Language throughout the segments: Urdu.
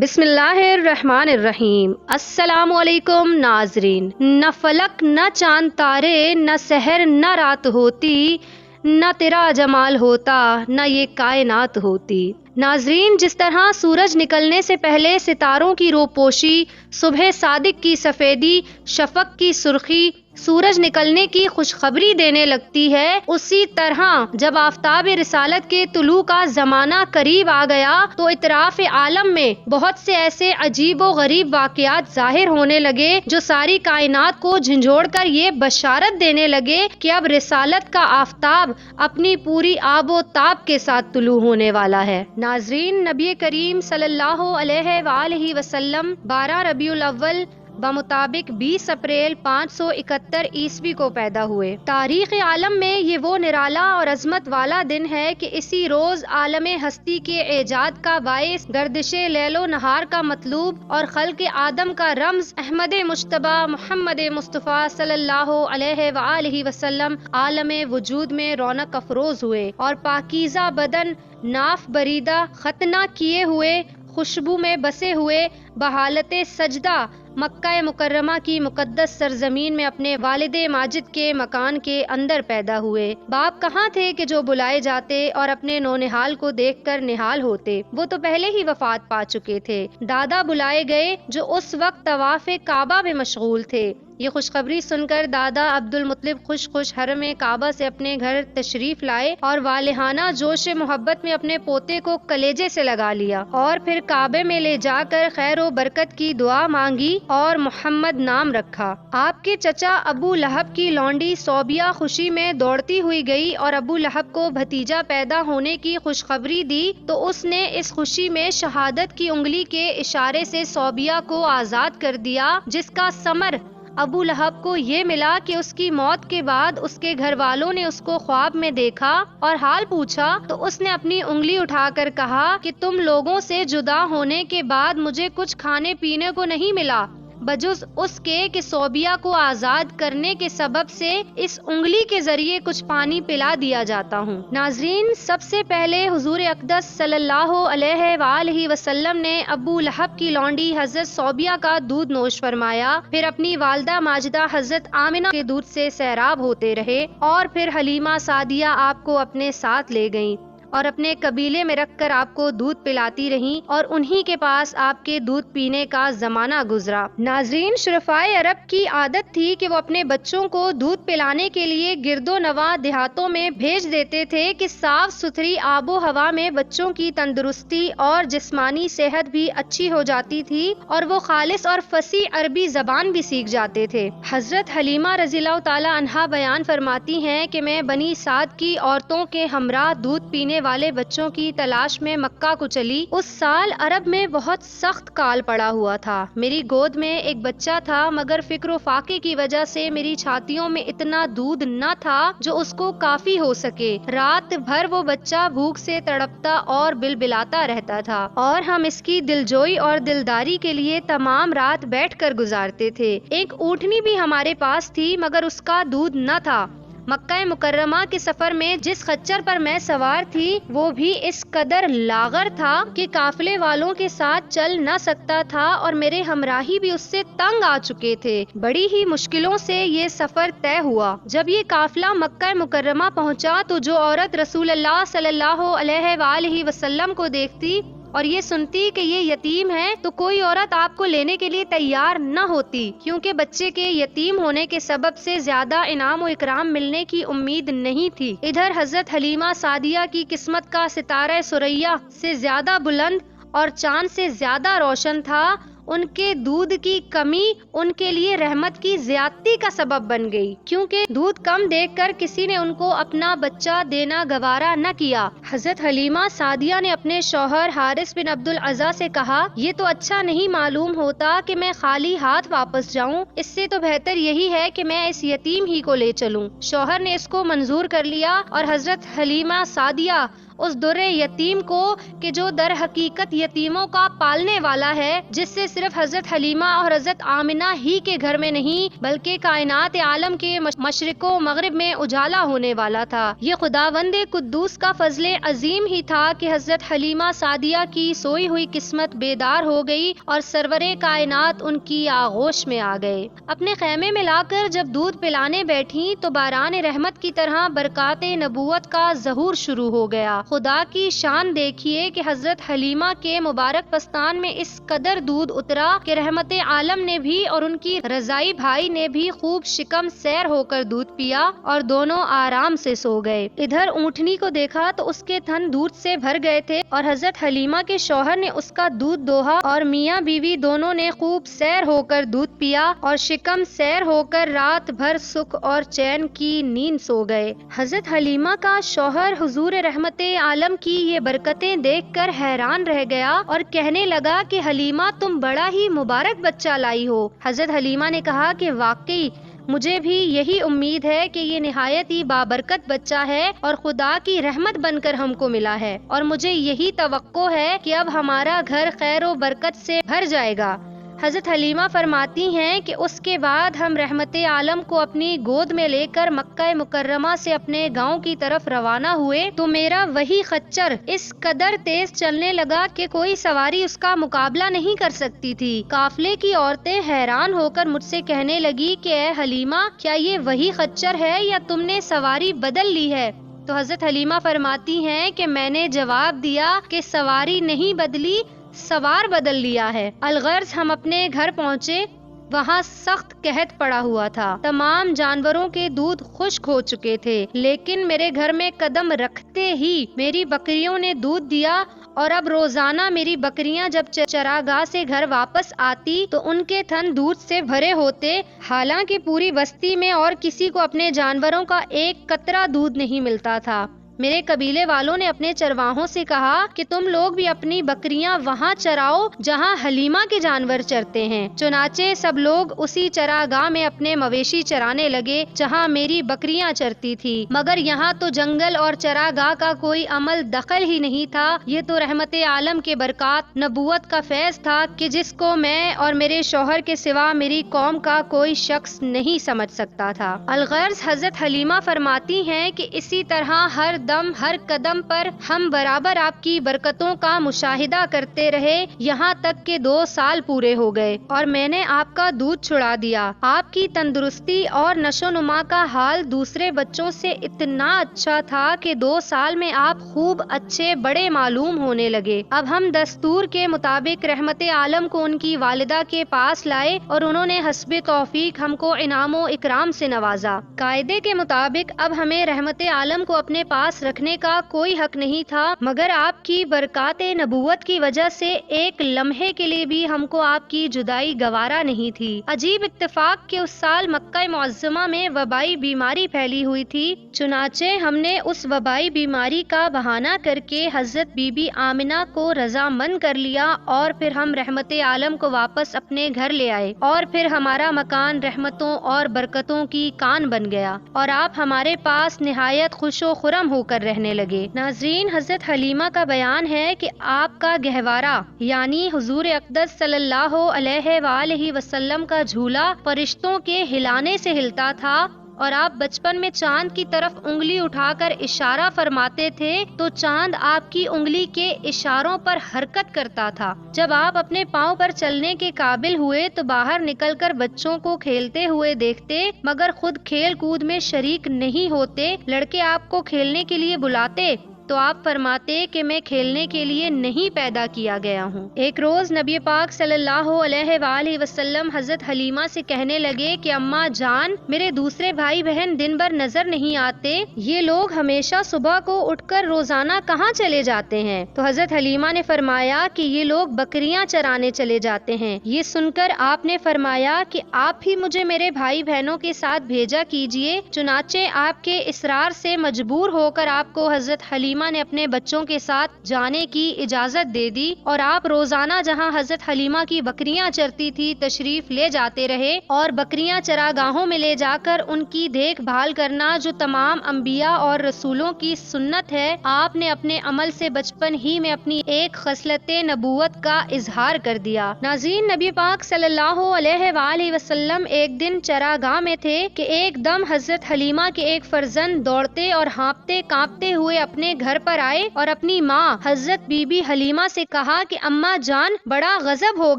بسم اللہ الرحمن الرحیم۔ السلام علیکم ناظرین۔ نہ فلک نہ چاند تارے، نہ سحر نہ رات ہوتی، نہ تیرا جمال ہوتا، نہ یہ کائنات ہوتی۔ ناظرین، جس طرح سورج نکلنے سے پہلے ستاروں کی روپوشی، صبح صادق کی سفیدی، شفق کی سرخی سورج نکلنے کی خوشخبری دینے لگتی ہے، اسی طرح جب آفتاب رسالت کے طلوع کا زمانہ قریب آ گیا تو اطراف عالم میں بہت سے ایسے عجیب و غریب واقعات ظاہر ہونے لگے جو ساری کائنات کو جھنجھوڑ کر یہ بشارت دینے لگے کہ اب رسالت کا آفتاب اپنی پوری آب و تاب کے ساتھ طلوع ہونے والا ہے۔ ناظرین، نبی کریم صلی اللہ علیہ وآلہ وسلم 12 ربیع الاول بمطابق 20 اپریل 571 عیسوی کو پیدا ہوئے۔ تاریخ عالم میں یہ وہ نرالا اور عظمت والا دن ہے کہ اسی روز عالم ہستی کے ایجاد کا باعث، گردش لیل و نہار کا مطلوب اور خلق آدم کا رمز احمد مجتبی محمد مصطفیٰ صلی اللہ علیہ وآلہ وسلم عالم وجود میں رونق افروز ہوئے اور پاکیزہ بدن، ناف بریدہ، ختنہ کیے ہوئے، خوشبو میں بسے ہوئے، بحالت سجدہ مکہ مکرمہ کی مقدس سرزمین میں اپنے والد ماجد کے مکان کے اندر پیدا ہوئے۔ باپ کہاں تھے کہ جو بلائے جاتے اور اپنے نونہال کو دیکھ کر نہال ہوتے، وہ تو پہلے ہی وفات پا چکے تھے۔ دادا بلائے گئے جو اس وقت طواف کعبہ میں مشغول تھے۔ یہ خوشخبری سن کر دادا عبد المطلب خوش حرم کعبہ سے اپنے گھر تشریف لائے اور والہانہ جوش محبت میں اپنے پوتے کو کلیجے سے لگا لیا اور پھر کعبے میں لے جا کر خیر و برکت کی دعا مانگی اور محمد نام رکھا۔ آپ کے چچا ابو لہب کی لونڈی صوبیہ خوشی میں دوڑتی ہوئی گئی اور ابو لہب کو بھتیجا پیدا ہونے کی خوشخبری دی تو اس نے اس خوشی میں شہادت کی انگلی کے اشارے سے صوبیہ کو آزاد کر دیا، جس کا ثمر ابو لہب کو یہ ملا کہ اس کی موت کے بعد اس کے گھر والوں نے اس کو خواب میں دیکھا اور حال پوچھا تو اس نے اپنی انگلی اٹھا کر کہا کہ تم لوگوں سے جدا ہونے کے بعد مجھے کچھ کھانے پینے کو نہیں ملا بجز اس کے کہ صوبیہ کو آزاد کرنے کے سبب سے اس انگلی کے ذریعے کچھ پانی پلا دیا جاتا ہوں۔ ناظرین، سب سے پہلے حضور اقدس صلی اللہ علیہ وآلہ وسلم نے ابو لہب کی لونڈی حضرت صوبیہ کا دودھ نوش فرمایا، پھر اپنی والدہ ماجدہ حضرت آمنہ کے دودھ سے سیراب ہوتے رہے اور پھر حلیمہ سعدیہ آپ کو اپنے ساتھ لے گئیں اور اپنے قبیلے میں رکھ کر آپ کو دودھ پلاتی رہیں اور انہی کے پاس آپ کے دودھ پینے کا زمانہ گزرا۔ ناظرین، شرفائے عرب کی عادت تھی کہ وہ اپنے بچوں کو دودھ پلانے کے لیے گرد و نواح دیہاتوں میں بھیج دیتے تھے کہ صاف ستھری آب و ہوا میں بچوں کی تندرستی اور جسمانی صحت بھی اچھی ہو جاتی تھی اور وہ خالص اور فصیح عربی زبان بھی سیکھ جاتے تھے۔ حضرت حلیمہ رضی اللہ تعالی عنہا بیان فرماتی ہیں کہ میں بنی سعد کی عورتوں کے ہمراہ دودھ پینے والے بچوں کی تلاش میں مکہ کو چلی۔ اس سال عرب میں بہت سخت کال پڑا ہوا تھا۔ میری گود میں ایک بچہ تھا مگر فکر و فاقے کی وجہ سے میری چھاتیوں میں اتنا دودھ نہ تھا جو اس کو کافی ہو سکے۔ رات بھر وہ بچہ بھوک سے تڑپتا اور بلبلاتا رہتا تھا اور ہم اس کی دلجوئی اور دلداری کے لیے تمام رات بیٹھ کر گزارتے تھے۔ ایک اونٹنی بھی ہمارے پاس تھی مگر اس کا دودھ نہ تھا۔ مکہ مکرمہ کے سفر میں جس خچر پر میں سوار تھی وہ بھی اس قدر لاغر تھا کہ قافلے والوں کے ساتھ چل نہ سکتا تھا اور میرے ہمراہی بھی اس سے تنگ آ چکے تھے۔ بڑی ہی مشکلوں سے یہ سفر طے ہوا۔ جب یہ قافلہ مکہ مکرمہ پہنچا تو جو عورت رسول اللہ صلی اللہ علیہ وآلہ وسلم کو دیکھتی اور یہ سنتی کہ یہ یتیم ہے تو کوئی عورت آپ کو لینے کے لیے تیار نہ ہوتی، کیونکہ بچے کے یتیم ہونے کے سبب سے زیادہ انعام و اکرام ملنے کی امید نہیں تھی۔ ادھر حضرت حلیمہ سعدیہ کی قسمت کا ستارہ ثریا سے زیادہ بلند اور چاند سے زیادہ روشن تھا۔ ان کے دودھ کی کمی ان کے لیے رحمت کی زیادتی کا سبب بن گئی، کیونکہ دودھ کم دیکھ کر کسی نے ان کو اپنا بچہ دینا گوارا نہ کیا۔ حضرت حلیمہ سعدیہ نے اپنے شوہر حارث بن عبد العزیز سے کہا، یہ تو اچھا نہیں معلوم ہوتا کہ میں خالی ہاتھ واپس جاؤں، اس سے تو بہتر یہی ہے کہ میں اس یتیم ہی کو لے چلوں۔ شوہر نے اس کو منظور کر لیا اور حضرت حلیمہ سعدیہ اس در یتیم کو کہ جو در حقیقت یتیموں کا پالنے والا ہے، جس سے صرف حضرت حلیمہ اور حضرت آمنہ ہی کے گھر میں نہیں بلکہ کائنات عالم کے مشرق و مغرب میں اجالا ہونے والا تھا۔ یہ خداوند قدوس کا فضل عظیم ہی تھا کہ حضرت حلیمہ سعدیہ کی سوئی ہوئی قسمت بیدار ہو گئی اور سرور کائنات ان کی آغوش میں آ گئے۔ اپنے خیمے میں لا کر جب دودھ پلانے بیٹھی تو باران رحمت کی طرح برکات نبوت کا ظہور شروع ہو گیا۔ خدا کی شان دیکھیے کہ حضرت حلیمہ کے مبارک پستان میں اس قدر دودھ اترا کہ رحمت عالم نے بھی اور ان کی رضائی بھائی نے بھی خوب شکم سیر ہو کر دودھ پیا اور دونوں آرام سے سو گئے۔ ادھر اونٹنی کو دیکھا تو اس کے تھن دودھ سے بھر گئے تھے اور حضرت حلیمہ کے شوہر نے اس کا دودھ دوہا اور میاں بیوی دونوں نے خوب سیر ہو کر دودھ پیا اور شکم سیر ہو کر رات بھر سکھ اور چین کی نیند سو گئے۔ حضرت حلیمہ کا شوہر حضور رحمت عالم کی یہ برکتیں دیکھ کر حیران رہ گیا اور کہنے لگا کہ حلیمہ تم بڑا ہی مبارک بچہ لائی ہو۔ حضرت حلیمہ نے کہا کہ واقعی مجھے بھی یہی امید ہے کہ یہ نہایت ہی بابرکت بچہ ہے اور خدا کی رحمت بن کر ہم کو ملا ہے، اور مجھے یہی توقع ہے کہ اب ہمارا گھر خیر و برکت سے بھر جائے گا۔ حضرت حلیمہ فرماتی ہیں کہ اس کے بعد ہم رحمت عالم کو اپنی گود میں لے کر مکہ مکرمہ سے اپنے گاؤں کی طرف روانہ ہوئے تو میرا وہی خچر اس قدر تیز چلنے لگا کہ کوئی سواری اس کا مقابلہ نہیں کر سکتی تھی۔ قافلے کی عورتیں حیران ہو کر مجھ سے کہنے لگی کہ اے حلیمہ، کیا یہ وہی خچر ہے یا تم نے سواری بدل لی ہے؟ تو حضرت حلیمہ فرماتی ہیں کہ میں نے جواب دیا کہ سواری نہیں بدلی، سوار بدل لیا ہے۔ الغرض ہم اپنے گھر پہنچے، وہاں سخت قحط پڑا ہوا تھا، تمام جانوروں کے دودھ خشک ہو چکے تھے، لیکن میرے گھر میں قدم رکھتے ہی میری بکریوں نے دودھ دیا، اور اب روزانہ میری بکریاں جب چراگاہ سے گھر واپس آتی تو ان کے تھن دودھ سے بھرے ہوتے، حالانکہ پوری بستی میں اور کسی کو اپنے جانوروں کا ایک قطرہ دودھ نہیں ملتا تھا۔ میرے قبیلے والوں نے اپنے چرواہوں سے کہا کہ تم لوگ بھی اپنی بکریاں وہاں چراؤ جہاں حلیمہ کے جانور چرتے ہیں۔ چنانچہ سب لوگ اسی چراگاہ میں اپنے مویشی چرانے لگے جہاں میری بکریاں چرتی تھی، مگر یہاں تو جنگل اور چراگاہ کا کوئی عمل دخل ہی نہیں تھا۔ یہ تو رحمت عالم کے برکات نبوت کا فیض تھا کہ جس کو میں اور میرے شوہر کے سوا میری قوم کا کوئی شخص نہیں سمجھ سکتا تھا۔ الغرض حضرت حلیمہ فرماتی ہیں کہ اسی طرح ہر دم ہر قدم پر ہم برابر آپ کی برکتوں کا مشاہدہ کرتے رہے، یہاں تک کہ 2 سال پورے ہو گئے اور میں نے آپ کا دودھ چھڑا دیا۔ آپ کی تندرستی اور نشو نما کا حال دوسرے بچوں سے اتنا اچھا تھا کہ 2 سال میں آپ خوب اچھے بڑے معلوم ہونے لگے۔ اب ہم دستور کے مطابق رحمت عالم کو ان کی والدہ کے پاس لائے اور انہوں نے حسب توفیق ہم کو انعام و اکرام سے نوازا۔ قاعدے کے مطابق اب ہمیں رحمت عالم کو اپنے پاس رکھنے کا کوئی حق نہیں تھا، مگر آپ کی برکات نبوت کی وجہ سے ایک لمحے کے لیے بھی ہم کو آپ کی جدائی گوارا نہیں تھی۔ عجیب اتفاق کہ اس سال مکہ معظمہ میں وبائی بیماری پھیلی ہوئی تھی، چنانچہ ہم نے اس وبائی بیماری کا بہانہ کر کے حضرت بی بی آمنہ کو رضامند کر لیا اور پھر ہم رحمت عالم کو واپس اپنے گھر لے آئے، اور پھر ہمارا مکان رحمتوں اور برکتوں کی کان بن گیا اور آپ ہمارے پاس نہایت خوش و خرم ہو کر رہنے لگے۔ ناظرین، حضرت حلیمہ کا بیان ہے کہ آپ کا گہوارہ یعنی حضور اقدس صلی اللہ علیہ وآلہ وسلم کا جھولا فرشتوں کے ہلانے سے ہلتا تھا، اور آپ بچپن میں چاند کی طرف انگلی اٹھا کر اشارہ فرماتے تھے تو چاند آپ کی انگلی کے اشاروں پر حرکت کرتا تھا۔ جب آپ اپنے پاؤں پر چلنے کے قابل ہوئے تو باہر نکل کر بچوں کو کھیلتے ہوئے دیکھتے، مگر خود کھیل کود میں شریک نہیں ہوتے۔ لڑکے آپ کو کھیلنے کے لیے بلاتے تو آپ فرماتے کہ میں کھیلنے کے لیے نہیں پیدا کیا گیا ہوں۔ ایک روز نبی پاک صلی اللہ علیہ وآلہ وسلم حضرت حلیمہ سے کہنے لگے کہ اماں جان، میرے دوسرے بھائی بہن دن بھر نظر نہیں آتے، یہ لوگ ہمیشہ صبح کو اٹھ کر روزانہ کہاں چلے جاتے ہیں؟ تو حضرت حلیمہ نے فرمایا کہ یہ لوگ بکریاں چرانے چلے جاتے ہیں۔ یہ سن کر آپ نے فرمایا کہ آپ ہی مجھے میرے بھائی بہنوں کے ساتھ بھیجا کیجیے۔ چنانچہ آپ کے اصرار سے مجبور ہو کر آپ کو حضرت حلیمہ حلیمہ نے اپنے بچوں کے ساتھ جانے کی اجازت دے دی اور آپ روزانہ جہاں حضرت حلیمہ کی بکریاں چرتی تھی تشریف لے جاتے رہے اور بکریاں چراگاہوں میں لے جا کر ان کی دیکھ بھال کرنا جو تمام انبیاء اور رسولوں کی سنت ہے، آپ نے اپنے عمل سے بچپن ہی میں اپنی ایک خصلت نبوت کا اظہار کر دیا۔ ناظرین، نبی پاک صلی اللہ علیہ وآلہ وسلم ایک دن چراگاہ میں تھے کہ ایک دم حضرت حلیمہ کے ایک فرزند دوڑتے اور ہانپتے کانپتے ہوئے اپنے گھر پر آئے اور اپنی ماں حضرت بی بی حلیمہ سے کہا کہ اماں جان، بڑا غضب ہو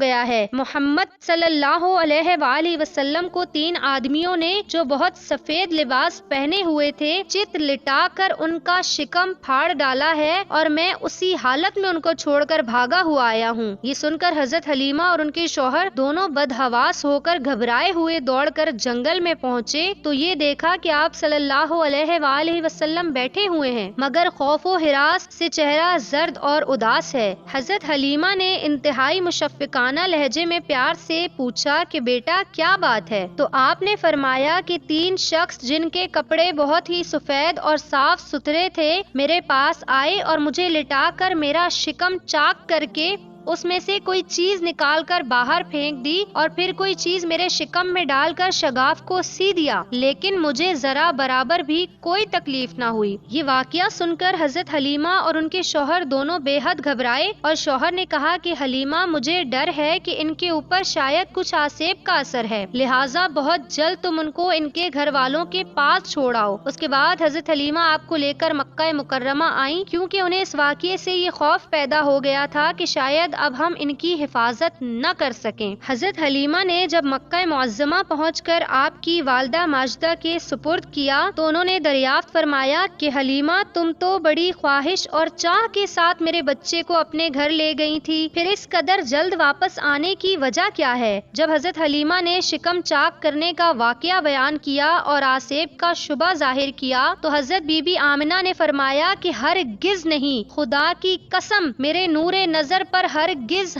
گیا ہے۔ محمد صلی اللہ علیہ وآلہ وسلم کو 3 آدمیوں نے جو بہت سفید لباس پہنے ہوئے تھے چت لٹا کر ان کا شکم پھاڑ ڈالا ہے اور میں اسی حالت میں ان کو چھوڑ کر بھاگا ہوا آیا ہوں۔ یہ سن کر حضرت حلیمہ اور ان کے شوہر دونوں بدحواس ہو کر گھبرائے ہوئے دوڑ کر جنگل میں پہنچے تو یہ دیکھا کہ آپ صلی اللہ علیہ وآلہ وسلم بیٹھے ہوئے ہیں مگر خوف و ہراس سے چہرہ زرد اور اداس ہے۔ حضرت حلیمہ نے انتہائی مشفقانہ لہجے میں پیار سے پوچھا کہ بیٹا کیا بات ہے؟ تو آپ نے فرمایا کہ 3 شخص جن کے کپڑے بہت ہی سفید اور صاف ستھرے تھے میرے پاس آئے اور مجھے لٹا کر میرا شکم چاک کر کے اس میں سے کوئی چیز نکال کر باہر پھینک دی اور پھر کوئی چیز میرے شکم میں ڈال کر شگاف کو سی دیا، لیکن مجھے ذرا برابر بھی کوئی تکلیف نہ ہوئی۔ یہ واقعہ سن کر حضرت حلیمہ اور ان کے شوہر دونوں بے حد گھبرائے اور شوہر نے کہا کہ حلیمہ، مجھے ڈر ہے کہ ان کے اوپر شاید کچھ آسیب کا اثر ہے، لہٰذا بہت جلد تم ان کو ان کے گھر والوں کے پاس چھوڑ آؤ۔ اس کے بعد حضرت حلیمہ آپ کو لے کر مکہ مکرمہ آئیں کیونکہ انہیں اس واقعے سے یہ خوف پیدا ہو گیا تھا کہ شاید اب ہم ان کی حفاظت نہ کر سکیں۔ حضرت حلیمہ نے جب مکہ معظمہ پہنچ کر آپ کی والدہ ماجدہ کے سپرد کیا تو انہوں نے دریافت فرمایا کہ حلیمہ، تم تو بڑی خواہش اور چاہ کے ساتھ میرے بچے کو اپنے گھر لے گئی تھی، پھر اس قدر جلد واپس آنے کی وجہ کیا ہے؟ جب حضرت حلیمہ نے شکم چاک کرنے کا واقعہ بیان کیا اور آسیب کا شبہ ظاہر کیا تو حضرت بی بی آمنہ نے فرمایا کہ ہرگز نہیں، خدا کی قسم، میرے نور نظر پر ہرگز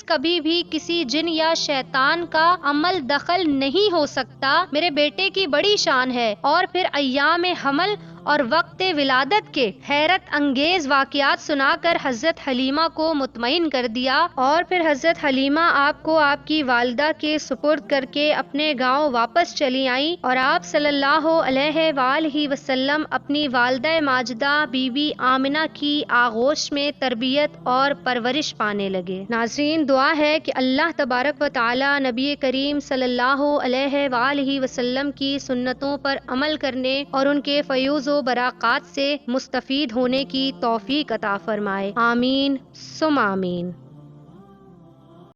کبھی بھی کسی جن یا شیطان کا عمل دخل نہیں ہو سکتا۔ میرے بیٹے کی بڑی شان ہے۔ اور پھر ایام حمل اور وقت ولادت کے حیرت انگیز واقعات سنا کر حضرت حلیمہ کو مطمئن کر دیا اور پھر حضرت حلیمہ آپ کو آپ کی والدہ کے سپرد کر کے اپنے گاؤں واپس چلی آئیں اور آپ صلی اللہ علیہ وآلہ وسلم اپنی والدہ ماجدہ بی بی آمنہ کی آغوش میں تربیت اور پرورش پانے لگے۔ ناظرین، دعا ہے کہ اللہ تبارک و تعالی نبی کریم صلی اللہ علیہ وآلہ وسلم کی سنتوں پر عمل کرنے اور ان کے فیوز و برکات سے مستفید ہونے کی توفیق عطا فرمائے۔ آمین ثم آمین۔